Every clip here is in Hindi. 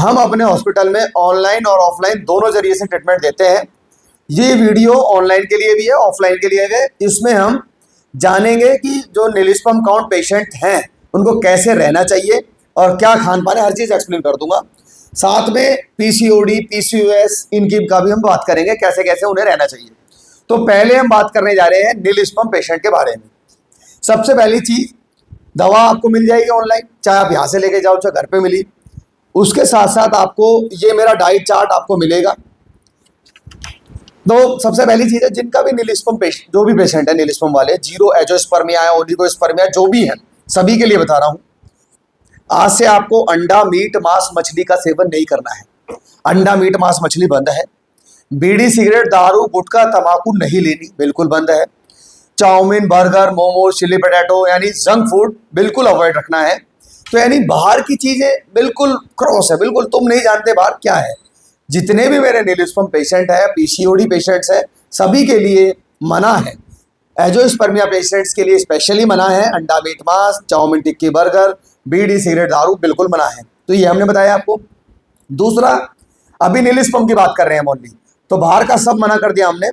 हम अपने हॉस्पिटल में ऑनलाइन और ऑफलाइन दोनों जरिए से ट्रीटमेंट देते हैं। ये वीडियो ऑनलाइन के लिए भी है, ऑफलाइन के लिए भी है। इसमें हम जानेंगे कि जो नीलिस्पम काउंट पेशेंट हैं उनको कैसे रहना चाहिए और क्या खान पान है, हर चीज़ एक्सप्लेन कर दूंगा। साथ में पीसीओडी, पीसीओएस इनकी का भी हम बात करेंगे, कैसे कैसे उन्हें रहना चाहिए। तो पहले हम बात करने जा रहे हैं नीलिस्पम पेशेंट के बारे में। सबसे पहली चीज़, दवा आपको मिल जाएगी ऑनलाइन, चाहे आप यहाँ से लेके जाओ चाहे घर पे मिली। उसके साथ साथ आपको ये मेरा डाइट चार्ट आपको मिलेगा। तो सबसे पहली चीज़ है, जिनका भी नीलिस्पम पेशेंट, जो भी पेशेंट है नीलिस्पम वाले, जीरो एंजियोस्पर्मिया है, ओलिगोस्पर्मिया जो भी है, सभी के लिए बता रहा हूँ, आज से आपको अंडा, मीट, मांस, मछली का सेवन नहीं करना है। अंडा, मीट, मांस, मछली बंद है। बीड़ी, सिगरेट, दारू, गुटखा, तंबाकू नहीं लेनी, बिल्कुल बंद है। Chowmein, burger, momos, chilli potato यानी जंक फूड बिल्कुल अवॉइड रखना है। तो यानी बाहर की चीज़ें बिल्कुल क्रॉस है, बिल्कुल तुम नहीं जानते बाहर क्या है। जितने भी मेरे नीलिस्पम पेशेंट है, पीसीओडी पेशेंट्स है, सभी के लिए मना है। एंजियोस्पर्मिया पेशेंट्स के लिए स्पेशली मना है। अंडा, मीट, मांस, चाउमीन, टिक्की, बर्गर, बीड़ी, सिगरेट, दारू बिल्कुल मना है। तो ये हमने बताया आपको। दूसरा, अभी नीलिस्पम की बात कर रहे हैं ओनली, तो बाहर का सब मना कर दिया हमने।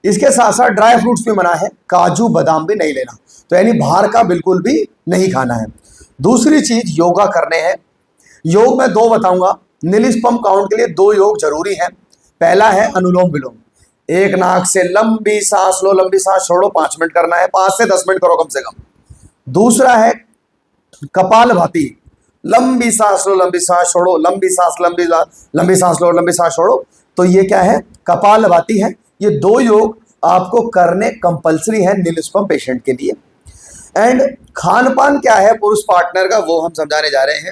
इसके साथ साथ ड्राई फ्रूट्स भी मना है, काजू बादाम भी नहीं लेना। तो यानी बाहर का बिल्कुल भी नहीं खाना है। दूसरी चीज, योगा करने हैं। योग मैं दो बताऊंगा। नीलिस्पम काउंट के लिए दो योग जरूरी है। पहला है अनुलोम विलोम, एक नाक से लंबी सांस लो, लंबी सांस छोड़ो, 5 मिनट करना है, 5 से 10 मिनट करो कम से कम। दूसरा है कपालभाति, लंबी सांस लो, लंबी सांस छोड़ो, लंबी सांस, लंबी सांस लो, लंबी सांस छोड़ो। तो ये क्या है? कपालभाति है। ये दो योग आपको करने कंपलसरी है नीलिस्पम पेशेंट के लिए। एंड खान पान क्या है पुरुष पार्टनर का, वो हम समझाने जा रहे हैं।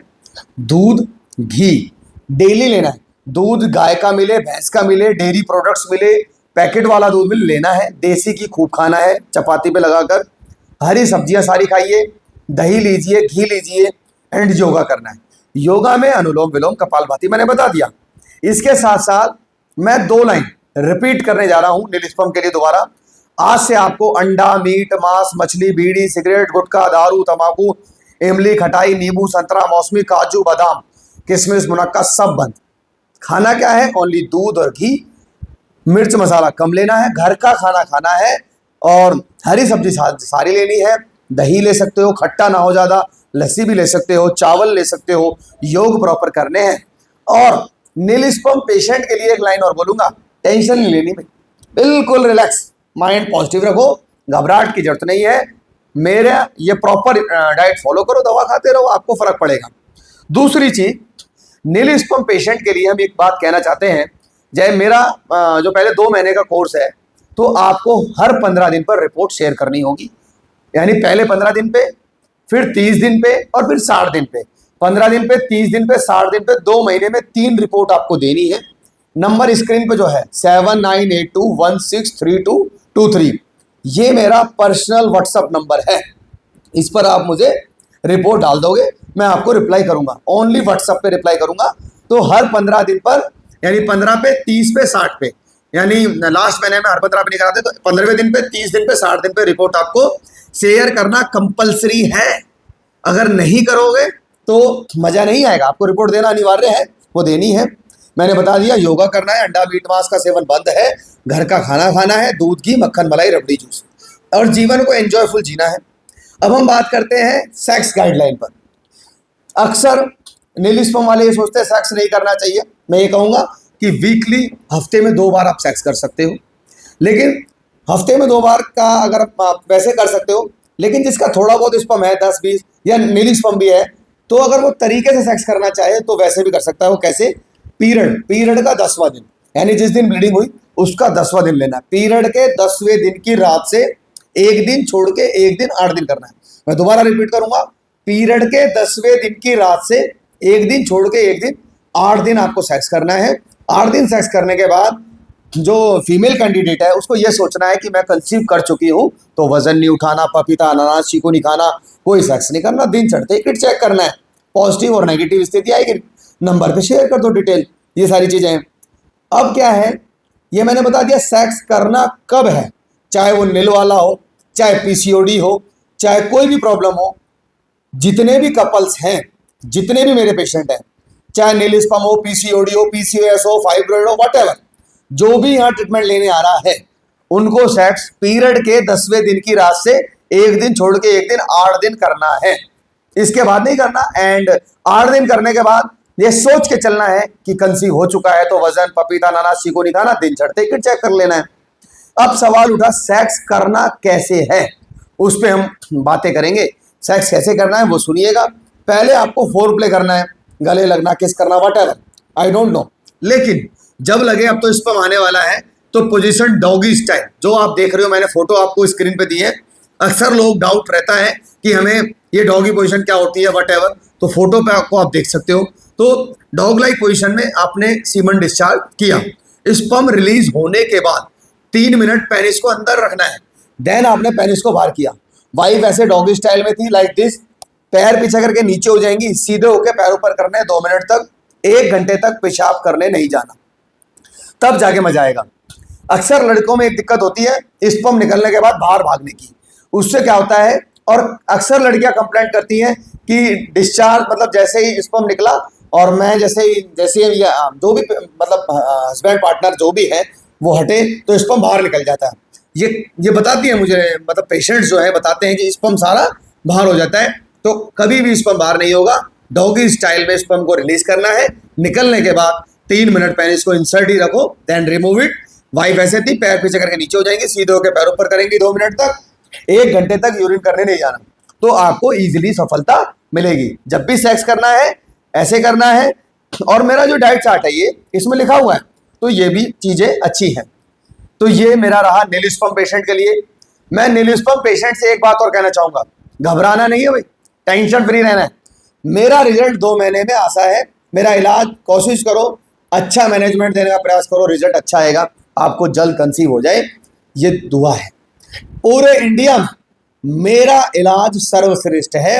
दूध, घी डेली लेना है। दूध गाय का मिले, भैंस का मिले, डेयरी प्रोडक्ट्स मिले, पैकेट वाला दूध मिले, लेना है। देसी घी खूब खाना है, चपाती पे लगाकर। हरी सब्जियां सारी खाइए, दही लीजिए, घी लीजिए एंड योगा करना है। योगा में अनुलोम विलोम, कपालभाति मैंने बता दिया। इसके साथ साथ मैं 2 लाइन रिपीट करने जा रहा हूं नीलिस्पम के लिए दोबारा। आज से आपको अंडा, मीट, मांस, मछली, बीड़ी, सिगरेट, गुटखा, दारू, तंबाकू, इमली, खटाई, नींबू, संतरा, मौसमी, काजू, बादाम, किशमिश, मुनक्का सब बंद। खाना क्या है? ओनली दूध और घी। मिर्च मसाला कम लेना है, घर का खाना खाना है और हरी सब्जी सारी लेनी है। दही ले सकते हो, खट्टा ना हो ज़्यादा, लस्सी भी ले सकते हो, चावल ले सकते हो। योग प्रॉपर करने हैं। और नीलिस्पम पेशेंट के लिए एक लाइन और बोलूँगा, टेंशन नहीं लेनी भाई, बिल्कुल रिलैक्स, माइंड पॉजिटिव रखो, घबराहट की जरूरत नहीं है। मेरा ये प्रॉपर डाइट फॉलो करो, दवा खाते रहो, आपको फर्क पड़ेगा। दूसरी चीज, नीलिस्पम पेशेंट के लिए हम एक बात कहना चाहते हैं। जय मेरा जो पहले 2 महीने का कोर्स है, तो आपको हर 15 दिन पर रिपोर्ट शेयर करनी होगी। यानी पहले 15 दिन पे, फिर 30 दिन पे और फिर 60 दिन पे। 15 दिन पे, 30 दिन पे, 60 दिन पे, 2 महीने में 3 रिपोर्ट आपको देनी है। नंबर स्क्रीन पे जो है 7982163223, ये मेरा पर्सनल व्हाट्सअप नंबर है। इस पर आप मुझे रिपोर्ट डाल दोगे, मैं आपको रिप्लाई करूंगा, ओनली व्हाट्सएप पे रिप्लाई करूंगा। तो हर 15 दिन पर, यानी 15 पे, 30 पे, 60 पे, यानी लास्ट महीने में हर 15 पे नहीं कराते, तो 15वें दिन पे, 30 दिन पे, 60 दिन पे रिपोर्ट आपको शेयर करना कंपलसरी है। अगर नहीं करोगे तो मजा नहीं आएगा। आपको रिपोर्ट देना अनिवार्य है, वो देनी है। मैंने बता दिया, योगा करना है, अंडा, मीट, मांस का सेवन बंद है, घर का खाना खाना है, दूध, घी, मक्खन, मलाई, रबड़ी, जूस, और जीवन को एंजॉयफुल जीना है। अब हम बात करते हैं सेक्स गाइडलाइन पर। अक्सर नीलिस्पम वाले ये सोचते हैं सेक्स नहीं करना चाहिए। मैं ये कहूँगा कि वीकली, हफ्ते में 2 बार आप सेक्स कर सकते हो। लेकिन हफ्ते में 2 बार का अगर आप वैसे कर सकते हो, लेकिन जिसका थोड़ा बहुत स्पम है, 10-20 या नीलिस्पम भी है, तो अगर वो तरीके से सेक्स करना चाहे तो वैसे भी कर सकता है। वो कैसे? पीरियड का 10वां दिन, यानी जिस दिन ब्लीडिंग हुई उसका 10वां दिन लेना है। पीरियड के 10वें दिन की रात से 1 दिन छोड़ के 1 दिन 8 दिन करना है। मैं दोबारा रिपीट करूंगा, पीरियड के 10वें दिन की रात से 1 दिन छोड़ के 1 दिन 8 दिन आपको सेक्स करना है। 8 दिन सेक्स करने के बाद जो फीमेल कैंडिडेट है उसको यह सोचना है कि मैं कंसीव कर चुकी हूँ, तो वजन नहीं उठाना, पपीता, अनानास, चीकू नहीं खाना, कोई सेक्स नहीं करना। दिन चढ़ते ही किट चेक करना है, पॉजिटिव और नेगेटिव स्थिति आएगी, नंबर पे शेयर कर दो डिटेल, ये सारी चीजें हैं। अब क्या है, ये मैंने बता दिया सेक्स करना कब है, चाहे वो नील वाला हो, चाहे पीसीओडी हो, चाहे कोई भी प्रॉब्लम हो। जितने भी कपल्स हैं, जितने भी मेरे पेशेंट हैं, चाहे नील स्पर्म हो, पीसीओडी हो, पीसीओएस हो, फाइब्रॉइड हो, व्हाटएवर, जो भी यहाँ ट्रीटमेंट लेने आ रहा है उनको सेक्स पीरियड के 10वें दिन की रात से एक दिन छोड़ के एक दिन 8 दिन करना है, इसके बाद नहीं करना। एंड 8 दिन करने के बाद ये सोच के चलना है कि कंसीव हो चुका है तो वजन, पपीता, अनानास, चीकू नहीं खाना, दिन चढ़ते ही चेक कर लेना है। अब सवाल उठा सेक्स करना कैसे है, उस पर हम बातें करेंगे। सेक्स कैसे करना है वो सुनिएगा। पहले आपको फोर प्ले करना है, गले लगना, किस करना, व्हाटएवर, आई डोंट नो, लेकिन जब लगे अब तो स्पर्म आने वाला है तो पोजीशन डॉगी स्टाइल जो आप देख रहे हो, मैंने फोटो आपको स्क्रीन पे दी है। अक्सर लोग डाउट रहता है कि हमें ये डॉगी पोजीशन क्या होती है, व्हाटएवर, तो फोटो पे आपको आप देख सकते हो। तो डॉग लाइक पोजीशन में आपने सीमन डिस्चार्ज किया, स्पर्म रिलीज होने के बाद 3 मिनट पेनिस को अंदर रखना है, देन आपने पेनिस को बाहर किया। वाइफ ऐसे डॉगी स्टाइल में थी, लाइक दिस, पैर पीछे करके नीचे हो जाएंगी, सीधे होकर पैर ऊपर करने 2 मिनट तक, 1 घंटे तक पेशाब करने नहीं जाना, तब जाके मजा आएगा। अक्सर लड़कों में एक दिक्कत होती है स्पर्म निकलने के बाद बाहर भागने की, उससे क्या होता है, और अक्सर लड़कियां कंप्लेंट करती हैं कि डिस्चार्ज मतलब जैसे ही स्पर्म निकला और मैं जैसे ही जो भी मतलब हस्बैंड पार्टनर जो भी है वो हटे तो स्पर्म बाहर निकल जाता है। ये बताती है मुझे, मतलब पेशेंट्स जो है बताते हैं कि स्पर्म सारा बाहर हो जाता है। तो कभी भी स्पर्म बाहर नहीं होगा, डॉगी स्टाइल में स्पर्म को रिलीज करना है। निकलने के बाद 3 मिनट पेनिस को इंसर्ट ही रखो, देन रिमूव इट। वाइफ ऐसे थी, पैर पीछे करके नीचे हो जाएंगे, सीधे होकर पैर ऊपर करेंगी 2 मिनट तक, 1 घंटे तक यूरिन करने नहीं जाना, तो आपको इजीली सफलता मिलेगी। जब भी सेक्स करना है ऐसे करना है। और मेरा जो डाइट चार्ट है ये इसमें लिखा हुआ है, तो ये भी चीजें अच्छी हैं। तो ये मेरा रहा नील स्पर्म पेशेंट के लिए। मैं नील स्पर्म पेशेंट से एक बात और कहना चाहूंगा, घबराना नहीं है भाई, टेंशन फ्री रहना है। मेरा रिजल्ट 2 महीने में आशा है। मेरा इलाज कोशिश करो, अच्छा मैनेजमेंट देने का प्रयास करो, रिजल्ट अच्छा आएगा, आपको जल्द कंसीव हो जाए, ये दुआ है। पूरे इंडिया में मेरा इलाज सर्वश्रेष्ठ है।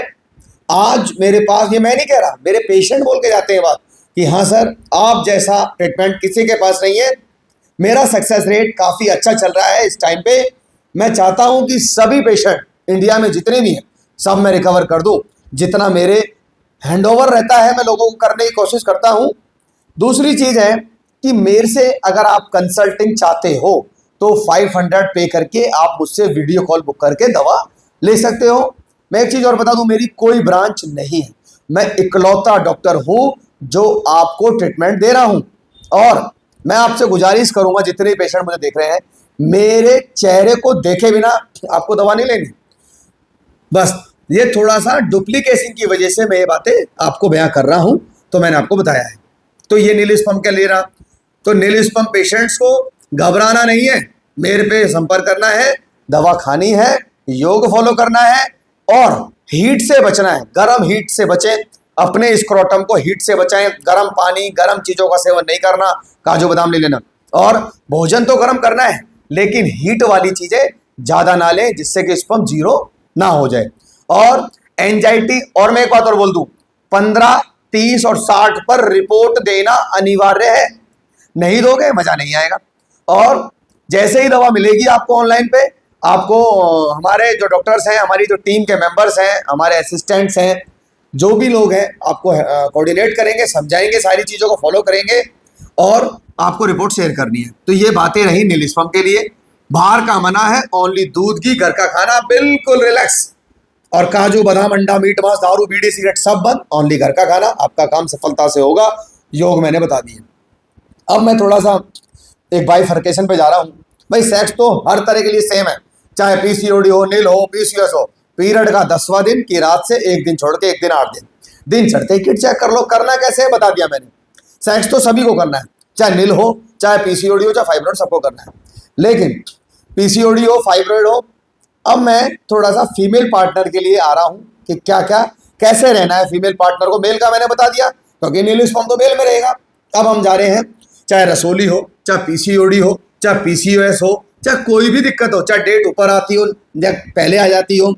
आज मेरे पास, ये मैं नहीं कह रहा, मेरे पेशेंट बोल के जाते हैं बात कि हाँ सर आप जैसा ट्रीटमेंट किसी के पास नहीं है। मेरा सक्सेस रेट काफ़ी अच्छा चल रहा है इस टाइम पे। मैं चाहता हूं कि सभी पेशेंट इंडिया में जितने भी हैं सब मैं रिकवर कर दूं। जितना मेरे हैंडओवर रहता है मैं लोगों को करने की कोशिश करता हूं। दूसरी चीज़ है कि मेरे से अगर आप कंसल्टिंग चाहते हो तो 500 पे करके आप मुझसे वीडियो कॉल बुक करके दवा ले सकते हो। मैं एक चीज़ और बता दूं, मेरी कोई ब्रांच नहीं है, मैं इकलौता डॉक्टर हूं जो आपको ट्रीटमेंट दे रहा हूं। और मैं आपसे गुजारिश करूंगा, जितने पेशेंट मुझे देख रहे हैं, मेरे चेहरे को देखे बिना आपको दवा नहीं लेनी। बस ये थोड़ा सा डुप्लीकेशन की वजह से मैं ये बातें आपको बयां कर रहा हूं, तो मैंने आपको बताया है। तो ये नील स्पर्म क्या ले रहा, तो नील स्पर्म पेशेंट्स को घबराना नहीं है, मेरे पे संपर्क करना है, दवा खानी है, योग फॉलो करना है और हीट से बचना है। गर्म हीट से बचें, अपने स्क्रोटम को हीट से बचाएं। गर्म पानी, गर्म चीज़ों का सेवन नहीं करना, काजू बादाम ले लेना, और भोजन तो गर्म करना है लेकिन हीट वाली चीज़ें ज़्यादा ना लें जिससे कि स्पर्म जीरो ना हो जाए। और एंजाइटी, और मैं एक बात और बोल दूं, 15, 30 और 60 पर रिपोर्ट देना अनिवार्य है। नहीं दोगे मजा नहीं आएगा। और जैसे ही दवा मिलेगी आपको ऑनलाइन पे, आपको हमारे जो डॉक्टर्स हैं, हमारी जो टीम के मेंबर्स हैं, हमारे असिस्टेंट्स हैं, जो भी लोग हैं आपको कोऑर्डिनेट करेंगे, समझाएंगे, सारी चीज़ों को फॉलो करेंगे और आपको रिपोर्ट शेयर करनी है। तो ये बातें रही नील स्पर्म के लिए। बाहर का मना है, ओनली दूध घी, घर का खाना बिल्कुल रिलैक्स, और काजू बादाम, अंडा, मीट, मांस, दारू, बीड़ी, सिगरेट सब बंद, ओनली घर का खाना। आपका काम सफलता से होगा। योग मैंने बता दिए। अब मैं थोड़ा सा एक बाइफर्केशन पे जा रहा हूँ। भाई सेक्स तो हर तरह के लिए सेम है, चाहे पीसीओडी हो, नील हो, पीसीओएस हो। पीरियड का 10वां दिन की रात से एक दिन छोड़ के एक दिन 8 दिन, दिन चढ़ते ही किट चेक कर लो। करना कैसे है बता दिया मैंने। सेक्स तो सभी को करना है, चाहे नील हो, चाहे पीसीओडी हो, चाहे फाइब्रॉइड, सबको करना है। लेकिन पीसीओडी हो, फाइब्रॉइड हो, अब मैं थोड़ा सा फीमेल पार्टनर के लिए आ रहा हूँ कि क्या क्या कैसे रहना है फीमेल पार्टनर को। मेल का मैंने बता दिया क्योंकि नील स्पर्म तो मेल में रहेगा। अब हम जा रहे हैं, चाहे रसोली हो, चाहे पीसीओडी हो, चाहे पीसीओएस हो, चाहे कोई भी दिक्कत हो, चाहे डेट ऊपर आती हो या पहले आ जाती हो,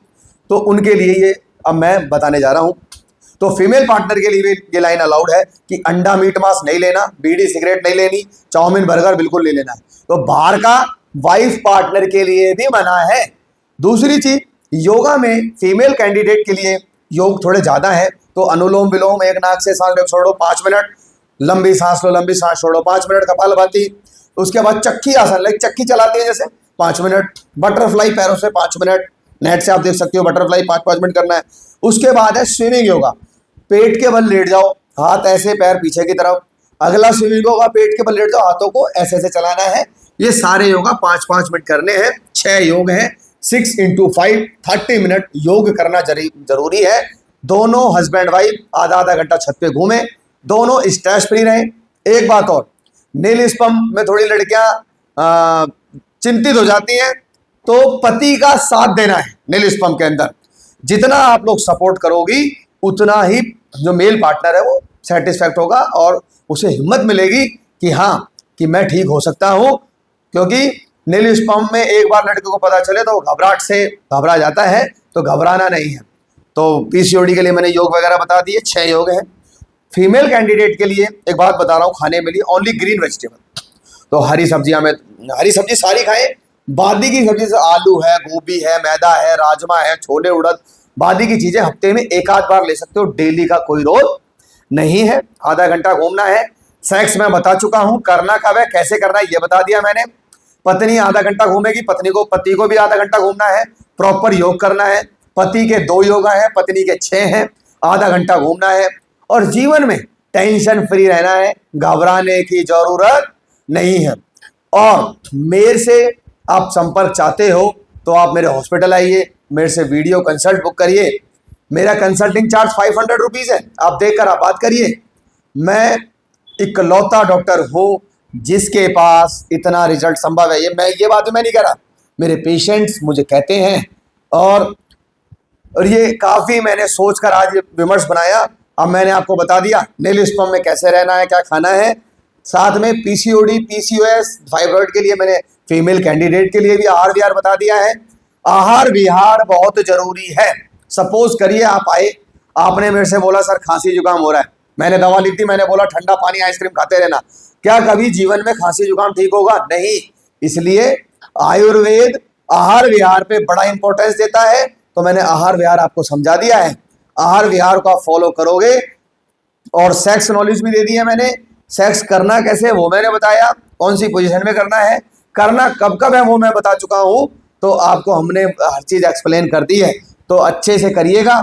तो उनके लिए ये अब मैं बताने जा रहा हूँ। तो फीमेल पार्टनर के लिए भी ये लाइन अलाउड है कि अंडा, मीट, मांस नहीं लेना, बीड़ी, सिगरेट नहीं लेनी, चाउमीन, बर्गर बिल्कुल नहीं लेना है। तो बाहर का वाइफ पार्टनर के लिए भी मना है। दूसरी चीज, योगा में फीमेल कैंडिडेट के लिए योग थोड़े ज़्यादा है, तो तो अनुलोम विलोम, एक नाक से सांस लो छोड़ो 5 मिनट, लंबी सांस लो, लंबी सांस छोड़ो 5 मिनट, कपालभाति। उसके बाद चक्की आसन, लाइक चक्की चलाती है जैसे 5 मिनट, बटरफ्लाई पैरों से 5 मिनट, नेट से आप देख सकते हो बटरफ्लाई 5-5 मिनट करना है। उसके बाद है स्विमिंग योगा, पेट के बल लेट जाओ, हाथ ऐसे पैर पीछे की तरफ। अगला स्विमिंग योगा, पेट के बल लेट जाओ, हाथों को ऐसे ऐसे चलाना है। ये सारे योगा 5-5 मिनट करने हैं। 6 योग हैं, 6 × 5 30 मिनट योग करना जरूरी है। दोनों हस्बैंड वाइफ आधा आधा घंटा छत पे घूमें, दोनों स्ट्रेस फ्री रहें। एक बात और, नील स्पम में थोड़ी लड़कियां चिंतित हो जाती हैं, तो पति का साथ देना है नील स्पम के अंदर। जितना आप लोग सपोर्ट करोगी उतना ही जो मेल पार्टनर है वो सेटिस्फैक्ट होगा और उसे हिम्मत मिलेगी कि हाँ कि मैं ठीक हो सकता हूँ। क्योंकि नील स्पम में एक बार लड़के को पता चले तो घबराहट से घबरा जाता है, तो घबराना नहीं है। तो पीसीओडी के लिए मैंने योग वगैरह बता दिए, 6 योग हैं। फीमेल कैंडिडेट के लिए एक बात बता रहा हूँ, खाने में लिए ओनली ग्रीन वेजिटेबल, तो हरी सब्जियां में हरी सब्जी सारी खाएं। बादी की सब्जी से आलू है, गोभी है, मैदा है, राजमा है, छोले उड़द, बादी की चीजें हफ्ते में एक आध बार ले सकते हो, डेली का कोई रोल नहीं है। आधा घंटा घूमना है। सेक्स मैं बता चुका हूं, करना कब है कैसे करना है ये बता दिया मैंने। पत्नी आधा घंटा घूमेगी, पति को भी आधा घंटा घूमना है। प्रॉपर योग करना है। पति के 2 योगा है, पत्नी के 6 हैं। आधा घंटा घूमना है और जीवन में टेंशन फ्री रहना है, घबराने की जरूरत नहीं है। और मेरे से आप संपर्क चाहते हो तो आप मेरे हॉस्पिटल आइए, मेरे से वीडियो कंसल्ट बुक करिए। मेरा कंसल्टिंग चार्ज 500 रुपीज़ है, आप देखकर आप बात करिए। मैं इकलौता डॉक्टर हूँ जिसके पास इतना रिजल्ट संभव है। ये बात मैं नहीं कह रहा, मेरे पेशेंट्स मुझे कहते हैं। और ये काफ़ी मैंने सोचकर आज विमर्श बनाया। अब मैंने आपको बता दिया नील स्पम में कैसे रहना है, क्या खाना है। साथ में पीसीओडी, पीसीओएस, फाइब्रॉइड के लिए मैंने फीमेल कैंडिडेट के लिए भी आहार विहार बता दिया है। आहार विहार बहुत जरूरी है। सपोज करिए आप आए, आपने मेरे से बोला सर खांसी जुकाम हो रहा है, मैंने दवा लिख दी, मैंने बोला ठंडा पानी आइसक्रीम खाते रहना। क्या कभी जीवन में खांसी जुकाम ठीक होगा? नहीं। इसलिए आयुर्वेद आहार विहार पे बड़ा इंपॉर्टेंस देता है। तो मैंने आहार विहार आपको समझा दिया है। आहार विहार को आप फॉलो करोगे। और सेक्स नॉलेज भी दे दी है मैंने। सेक्स करना कैसे वो मैंने बताया, कौन सी पोजीशन में करना है, करना कब कब है वो मैं बता चुका हूं। तो आपको हमने हर चीज एक्सप्लेन कर दी है, तो अच्छे से करिएगा।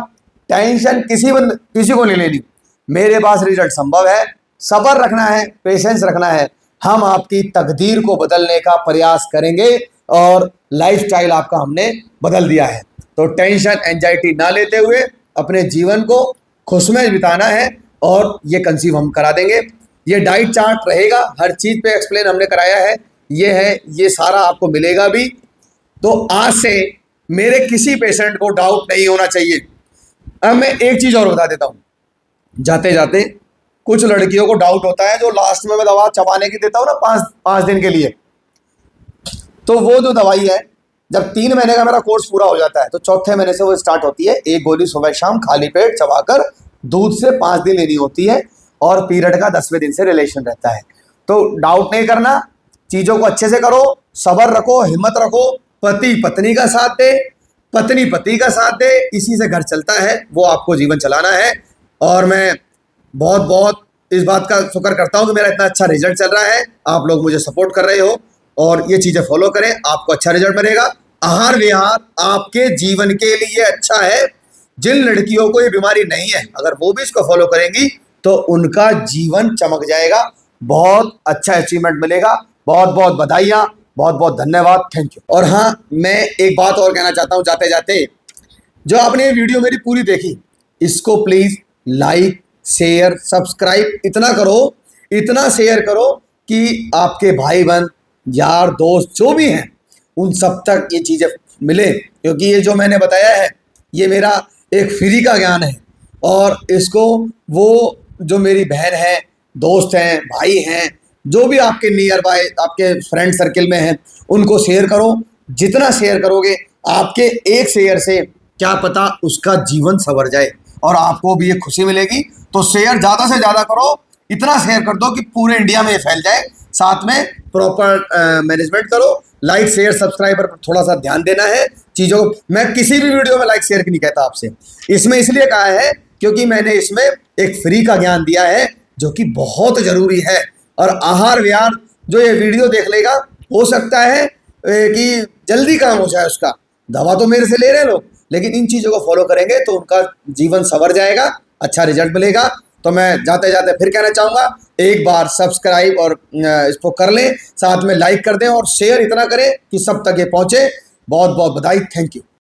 टेंशन किसी को नहीं लेनी। मेरे पास रिजल्ट संभव है, सब्र रखना है, पेशेंस रखना है। हम आपकी तकदीर को बदलने का प्रयास करेंगे और लाइफस्टाइल आपका हमने बदल दिया है। तो टेंशन एंजाइटी ना लेते हुए अपने जीवन को खुशमय बिताना है और ये कंसीव हम करा देंगे। ये डाइट चार्ट रहेगा, हर चीज पे एक्सप्लेन हमने कराया है। ये है, ये सारा आपको मिलेगा भी। तो आज से मेरे किसी पेशेंट को डाउट नहीं होना चाहिए। अब मैं एक चीज और बता देता हूँ, जाते जाते कुछ लड़कियों को डाउट होता है जो लास्ट में मैं दवा चबाने की देता हूँ ना 5 दिन के लिए। तो वो जो दवाई है, जब 3 महीने का मेरा कोर्स पूरा हो जाता है तो चौथे महीने से वो स्टार्ट होती है। एक गोली सुबह शाम खाली पेट चबाकर दूध से 5 दिन लेनी होती है और पीरियड का 10वें दिन से रिलेशन रहता है। तो डाउट नहीं करना, चीजों को अच्छे से करो, सब्र रखो, हिम्मत रखो। पति पत्नी का साथ दे, पत्नी पति का साथ दे, इसी से घर चलता है। वो आपको जीवन चलाना है। और मैं बहुत बहुत इस बात का शुक्र करता हूँ कि मेरा इतना अच्छा रिजल्ट चल रहा है। आप लोग मुझे सपोर्ट कर रहे हो और ये चीजें फॉलो करें, आपको अच्छा रिजल्ट मिलेगा। आहार विहार आपके जीवन के लिए अच्छा है। जिन लड़कियों को ये बीमारी नहीं है, अगर वो भी इसको फॉलो करेंगी तो उनका जीवन चमक जाएगा, बहुत अच्छा अचीवमेंट मिलेगा। बहुत बहुत बधाइयाँ, बहुत बहुत धन्यवाद, थैंक यू। और हाँ, मैं एक बात और कहना चाहता हूँ जाते जाते, जो आपने ये वीडियो मेरी पूरी देखी, इसको प्लीज लाइक शेयर सब्सक्राइब इतना करो, इतना शेयर करो कि आपके भाई बहन यार दोस्त जो भी हैं उन सब तक ये चीज़ें मिले। क्योंकि ये जो मैंने बताया है ये मेरा एक फ्री का ज्ञान है। और इसको वो जो मेरी बहन है, दोस्त हैं, भाई हैं, जो भी आपके नियर बाय आपके फ्रेंड सर्किल में हैं, उनको शेयर करो। जितना शेयर करोगे, आपके एक शेयर से क्या पता उसका जीवन संवर जाए और आपको भी ये खुशी मिलेगी। तो शेयर ज़्यादा से ज़्यादा करो, इतना शेयर कर दो कि पूरे इंडिया में ये फैल जाए। साथ में प्रॉपर मैनेजमेंट करो। लाइक शेयर सब्सक्राइब पर थोड़ा सा ध्यान देना है चीज़ों को। मैं किसी भी वीडियो में लाइक शेयर की नहीं कहता आपसे, इसमें इसलिए कहा है क्योंकि मैंने इसमें एक फ्री का ज्ञान दिया है जो कि बहुत जरूरी है। और आहार विहार जो ये वीडियो देख लेगा, हो सकता है कि जल्दी काम हो जाए उसका। दवा तो मेरे से ले रहे हैं लोग, लेकिन इन चीज़ों को फॉलो करेंगे तो उनका जीवन संवर जाएगा, अच्छा रिजल्ट मिलेगा। तो मैं जाते जाते फिर कहना चाहूँगा, एक बार सब्सक्राइब और इसको कर लें, साथ में लाइक कर दें और शेयर इतना करें कि सब तक ये पहुँचे। बहुत बहुत बधाई, थैंक यू।